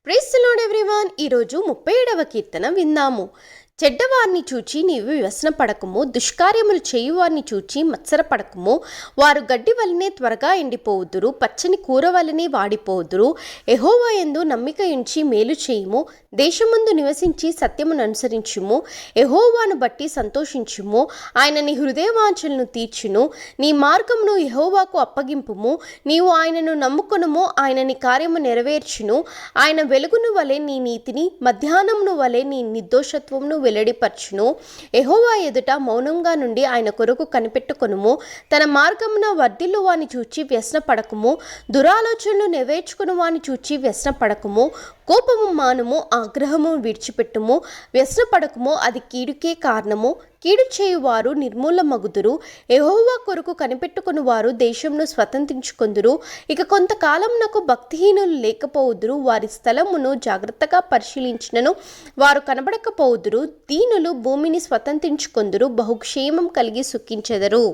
Praise the lord everyone. ఈరోజు 37వ కీర్తన విందాము. చెడ్డవారిని చూచి నీవు వ్యసనపడకము, దుష్కార్యములు చేయువారిని చూచి మత్సరపడకము. వారు గడ్డి వలనే త్వరగా ఎండిపోవుదురు, పచ్చని కూర వలనే వాడిపోవుదురు. యెహోవా యందు నమ్మిక ఉంచి మేలు చేయుము, దేశమందు నివసించి సత్యమును అనుసరించుము. యెహోవాను బట్టి సంతోషించుము, ఆయన నీ హృదయవాంఛలను తీర్చును. నీ మార్గమును యెహోవాకు అప్పగింపుము, నీవు ఆయనను నమ్ముకొనుము, ఆయన నీ కార్యము నెరవేర్చును. ఆయన వెలుగును వలె నీ నీతిని, మధ్యాహ్నమును వలె నీ నిర్దోషత్వమును వెల్లడిపరచును. యెహోవా ఎదుట మౌనంగా నుండి ఆయన కొరకు కనిపెట్టుకొనుము. తన మార్గమున వర్ధిల్లు వాని చూచి వ్యసనపడకము, దురాలోచనలు నెరవేర్చుకుని వాని చూచి వ్యసనపడకము. కోపము మానుము, ఆగ్రహము విడిచిపెట్టుము. వ్యసనపడకము, అది కీడుకే కారణము. కీడు చేయువారు నిర్మూలమగుదురు. యెహోవా కొరకు కనిపెట్టుకుని వారు దేశంను స్వతంత్రించుకొందురు. ఇక కొంతకాలమునకు భక్తిహీనులు లేకపోవుదురు. వారి స్థలమును జాగ్రత్తగా పరిశీలించినను వారు కనబడకపోవుదురు. దీనులు భూమిని స్వతంత్రించుకొందురు, బహుక్షేమం కలిగి సుఖించెదరు.